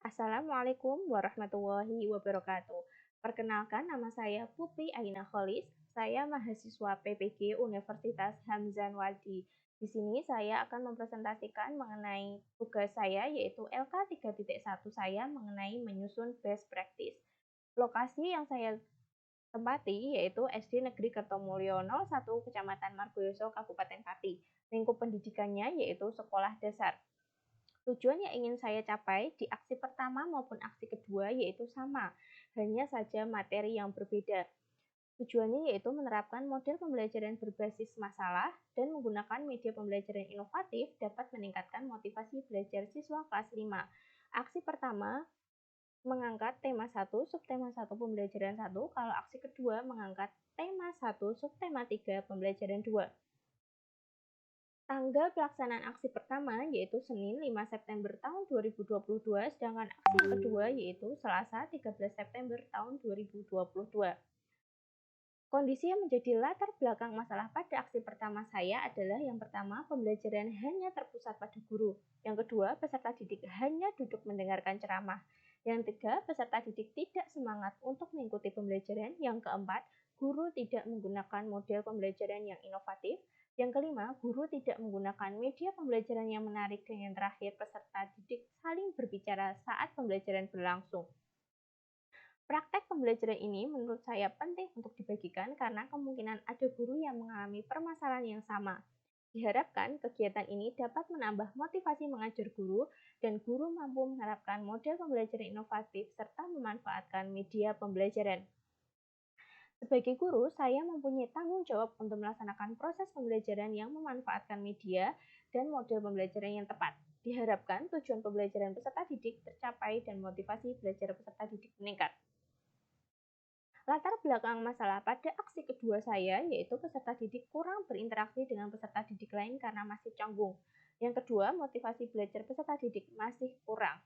Assalamualaikum warahmatullahi wabarakatuh. Perkenalkan, nama saya Putri Aina Kholis. Saya mahasiswa PPG Universitas Hamzan Waldi. Di sini saya akan mempresentasikan mengenai tugas saya, yaitu LK 3.1 saya mengenai menyusun best practice. Lokasi yang saya tempati yaitu SD Negeri Kertomulyo 01 Kecamatan Margoyoso, Kabupaten Pati. Lingkup pendidikannya yaitu sekolah dasar. Tujuan yang ingin saya capai di aksi pertama maupun aksi kedua yaitu sama, hanya saja materi yang berbeda. Tujuannya yaitu menerapkan model pembelajaran berbasis masalah dan menggunakan media pembelajaran inovatif dapat meningkatkan motivasi belajar siswa kelas 5. Aksi pertama mengangkat tema 1, subtema 1 pembelajaran 1, kalau aksi kedua mengangkat tema 1, subtema 3 pembelajaran 2. Tanggal pelaksanaan aksi pertama yaitu Senin 5 September tahun 2022, sedangkan aksi yang kedua yaitu Selasa 13 September tahun 2022. Kondisi yang menjadi latar belakang masalah pada aksi pertama saya adalah yang pertama, pembelajaran hanya terpusat pada guru. Yang kedua, peserta didik hanya duduk mendengarkan ceramah. Yang ketiga, peserta didik tidak semangat untuk mengikuti pembelajaran. Yang keempat, guru tidak menggunakan model pembelajaran yang inovatif. Yang kelima, guru tidak menggunakan media pembelajaran yang menarik. Dan yang terakhir, peserta didik saling berbicara saat pembelajaran berlangsung. Praktek pembelajaran ini menurut saya penting untuk dibagikan karena kemungkinan ada guru yang mengalami permasalahan yang sama. Diharapkan kegiatan ini dapat menambah motivasi mengajar guru dan guru mampu menerapkan model pembelajaran inovatif serta memanfaatkan media pembelajaran. Sebagai guru, saya mempunyai tanggung jawab untuk melaksanakan proses pembelajaran yang memanfaatkan media dan model pembelajaran yang tepat. Diharapkan tujuan pembelajaran peserta didik tercapai dan motivasi belajar peserta didik meningkat. Latar belakang masalah pada aksi kedua saya yaitu peserta didik kurang berinteraksi dengan peserta didik lain karena masih canggung. Yang kedua, motivasi belajar peserta didik masih kurang.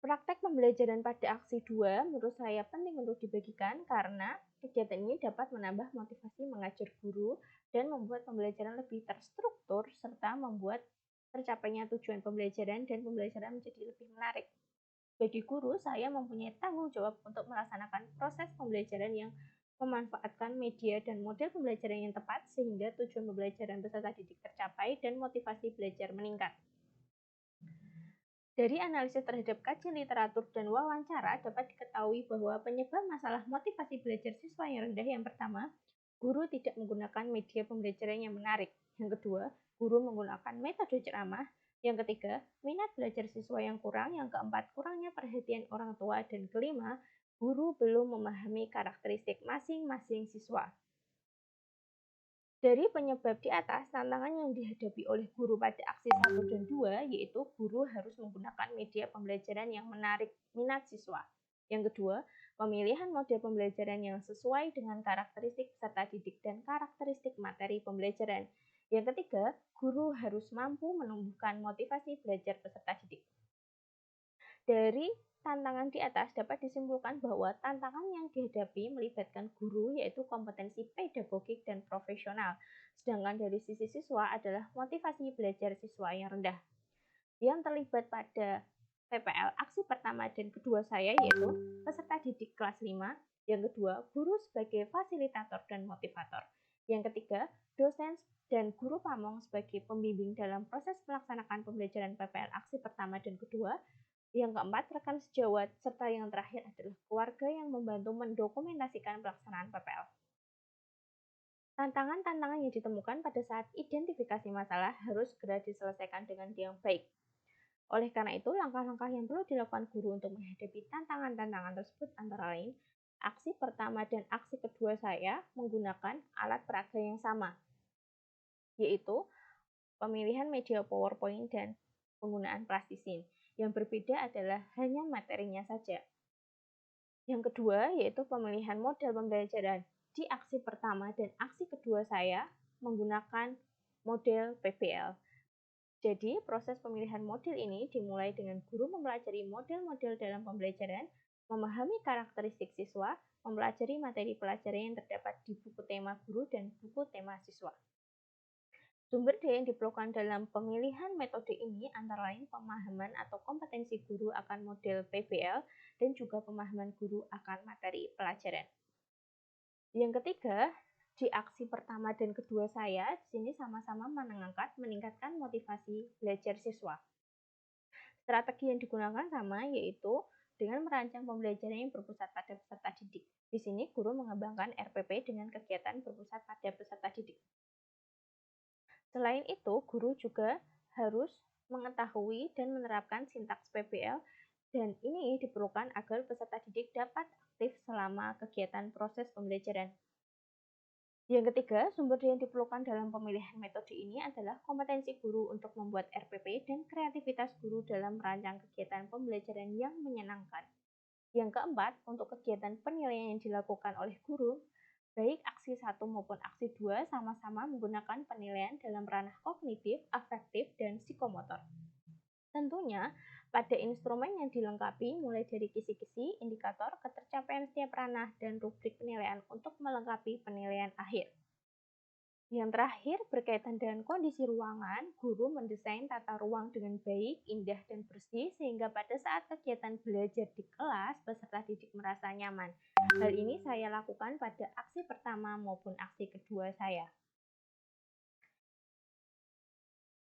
Praktek pembelajaran pada aksi 2 menurut saya penting untuk dibagikan karena kegiatan ini dapat menambah motivasi mengajar guru dan membuat pembelajaran lebih terstruktur serta membuat tercapainya tujuan pembelajaran dan pembelajaran menjadi lebih menarik. Bagi guru, saya mempunyai tanggung jawab untuk melaksanakan proses pembelajaran yang memanfaatkan media dan model pembelajaran yang tepat sehingga tujuan pembelajaran peserta didik tercapai dan motivasi belajar meningkat. Dari analisis terhadap kajian literatur dan wawancara dapat diketahui bahwa penyebab masalah motivasi belajar siswa yang rendah yang pertama, guru tidak menggunakan media pembelajaran yang menarik. Yang kedua, guru menggunakan metode ceramah. Yang ketiga, minat belajar siswa yang kurang. Yang keempat, kurangnya perhatian orang tua. Dan kelima, guru belum memahami karakteristik masing-masing siswa. Dari penyebab di atas, tantangan yang dihadapi oleh guru pada aksi 1 dan 2 yaitu guru harus menggunakan media pembelajaran yang menarik minat siswa. Yang kedua, pemilihan model pembelajaran yang sesuai dengan karakteristik peserta didik dan karakteristik materi pembelajaran. Yang ketiga, guru harus mampu menumbuhkan motivasi belajar peserta didik. Dari tantangan di atas dapat disimpulkan bahwa tantangan yang dihadapi melibatkan guru yaitu kompetensi pedagogik dan profesional, sedangkan dari sisi siswa adalah motivasi belajar siswa yang rendah. Yang terlibat pada PPL aksi pertama dan kedua saya yaitu peserta didik kelas 5, yang kedua guru sebagai fasilitator dan motivator, yang ketiga dosen dan guru pamong sebagai pembimbing dalam proses melaksanakan pembelajaran PPL aksi pertama dan kedua, yang keempat, rekan sejawat, serta yang terakhir adalah keluarga yang membantu mendokumentasikan pelaksanaan PPL. Tantangan-tantangan yang ditemukan pada saat identifikasi masalah harus segera diselesaikan dengan yang baik. Oleh karena itu, langkah-langkah yang perlu dilakukan guru untuk menghadapi tantangan-tantangan tersebut antara lain, aksi pertama dan aksi kedua saya menggunakan alat peraga yang sama, yaitu pemilihan media PowerPoint dan penggunaan plastisin. Yang berbeda adalah hanya materinya saja. Yang kedua yaitu pemilihan model pembelajaran. Di aksi pertama dan aksi kedua saya menggunakan model PBL. Jadi proses pemilihan model ini dimulai dengan guru mempelajari model-model dalam pembelajaran, memahami karakteristik siswa, mempelajari materi pelajaran yang terdapat di buku tema guru dan buku tema siswa. Sumber daya yang diperlukan dalam pemilihan metode ini antara lain pemahaman atau kompetensi guru akan model PBL dan juga pemahaman guru akan materi pelajaran. Yang ketiga, di aksi pertama dan kedua saya, di sini sama-sama meningkatkan motivasi belajar siswa. Strategi yang digunakan sama, yaitu dengan merancang pembelajaran yang berpusat pada peserta didik. Di sini guru mengembangkan RPP dengan kegiatan berpusat pada peserta didik. Selain itu, guru juga harus mengetahui dan menerapkan sintaks PBL, dan ini diperlukan agar peserta didik dapat aktif selama kegiatan proses pembelajaran. Yang ketiga, sumber daya yang diperlukan dalam pemilihan metode ini adalah kompetensi guru untuk membuat RPP dan kreativitas guru dalam merancang kegiatan pembelajaran yang menyenangkan. Yang keempat, untuk kegiatan penilaian yang dilakukan oleh guru, baik aksi 1 maupun aksi 2 sama-sama menggunakan penilaian dalam ranah kognitif, afektif, dan psikomotor. Tentunya, pada instrumen yang dilengkapi mulai dari kisi-kisi, indikator, ketercapaian setiap ranah, dan rubrik penilaian untuk melengkapi penilaian akhir. Yang terakhir, berkaitan dengan kondisi ruangan, guru mendesain tata ruang dengan baik, indah, dan bersih, sehingga pada saat kegiatan belajar di kelas, peserta didik merasa nyaman. Hal ini saya lakukan pada aksi pertama maupun aksi kedua saya.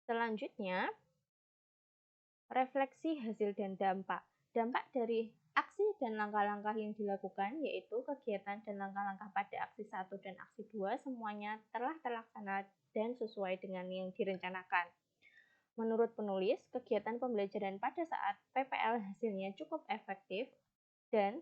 Selanjutnya, refleksi hasil dan dampak. Dampak dari aksi dan langkah-langkah yang dilakukan, yaitu kegiatan dan langkah-langkah pada aksi 1 dan aksi 2 semuanya telah terlaksana dan sesuai dengan yang direncanakan. Menurut penulis, kegiatan pembelajaran pada saat PPL hasilnya cukup efektif dan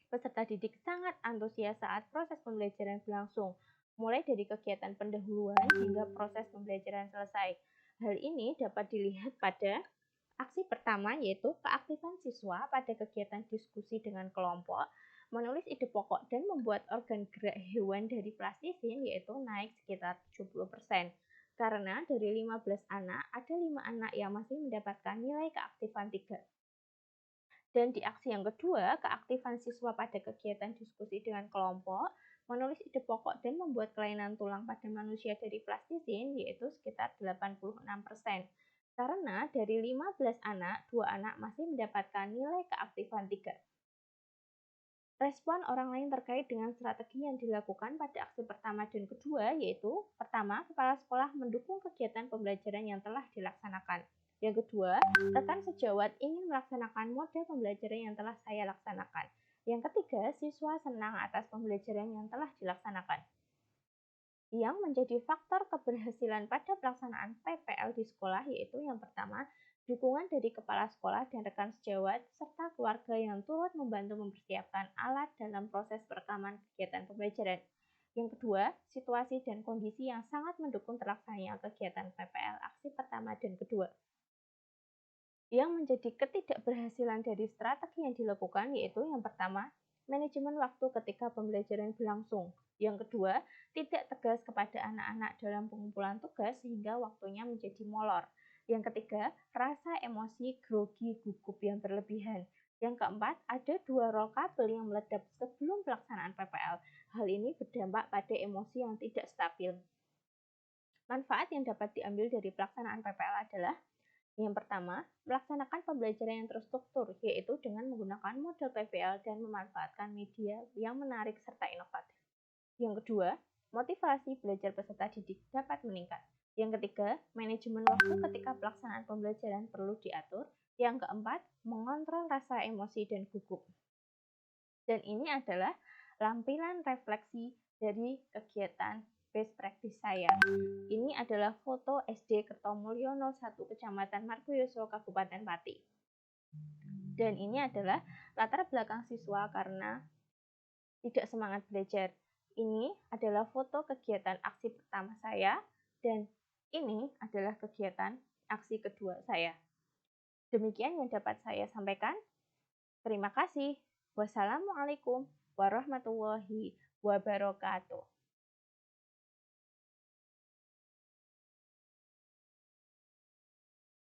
peserta didik sangat antusias saat proses pembelajaran berlangsung, mulai dari kegiatan pendahuluan hingga proses pembelajaran selesai. Hal ini dapat dilihat pada aksi pertama, yaitu keaktifan siswa pada kegiatan diskusi dengan kelompok, menulis ide pokok, dan membuat organ gerak hewan dari plastisin, yaitu naik sekitar 70%. Karena dari 15 anak, ada 5 anak yang masih mendapatkan nilai keaktifan 3. Dan di aksi yang kedua, keaktifan siswa pada kegiatan diskusi dengan kelompok, menulis ide pokok, dan membuat kelainan tulang pada manusia dari plastisin, yaitu sekitar 86%. Karena dari 15 anak, 2 anak masih mendapatkan nilai keaktifan 3. Respon orang lain terkait dengan strategi yang dilakukan pada aksi pertama dan kedua, yaitu pertama, kepala sekolah mendukung kegiatan pembelajaran yang telah dilaksanakan. Yang kedua, rekan sejawat ingin melaksanakan model pembelajaran yang telah saya laksanakan. Yang ketiga, siswa senang atas pembelajaran yang telah dilaksanakan. Yang menjadi faktor keberhasilan pada pelaksanaan PPL di sekolah, yaitu yang pertama, dukungan dari kepala sekolah dan rekan sejawat, serta keluarga yang turut membantu mempersiapkan alat dalam proses perekaman kegiatan pembelajaran. Yang kedua, situasi dan kondisi yang sangat mendukung terlaksananya kegiatan PPL aksi pertama dan kedua. Yang menjadi ketidakberhasilan dari strategi yang dilakukan, yaitu yang pertama, manajemen waktu ketika pembelajaran berlangsung. Yang kedua, tidak tegas kepada anak-anak dalam pengumpulan tugas sehingga waktunya menjadi molor. Yang ketiga, rasa emosi, grogi, gugup yang berlebihan. Yang keempat, ada 2 roll kabel yang meledak sebelum pelaksanaan PPL. Hal ini berdampak pada emosi yang tidak stabil. Manfaat yang dapat diambil dari pelaksanaan PPL adalah yang pertama, melaksanakan pembelajaran yang terstruktur, yaitu dengan menggunakan model PPL dan memanfaatkan media yang menarik serta inovatif. Yang kedua, motivasi belajar peserta didik dapat meningkat. Yang ketiga, manajemen waktu ketika pelaksanaan pembelajaran perlu diatur. Yang keempat, mengontrol rasa emosi dan gugup. Dan ini adalah lampiran refleksi dari kegiatan best practice saya. Ini adalah foto SD Kertomulyo 01 Kecamatan Margoyoso, Kabupaten Pati. Dan ini adalah latar belakang siswa karena tidak semangat belajar. Ini adalah foto kegiatan aksi pertama saya, dan ini adalah kegiatan aksi kedua saya. Demikian yang dapat saya sampaikan. Terima kasih. Wassalamualaikum warahmatullahi wabarakatuh.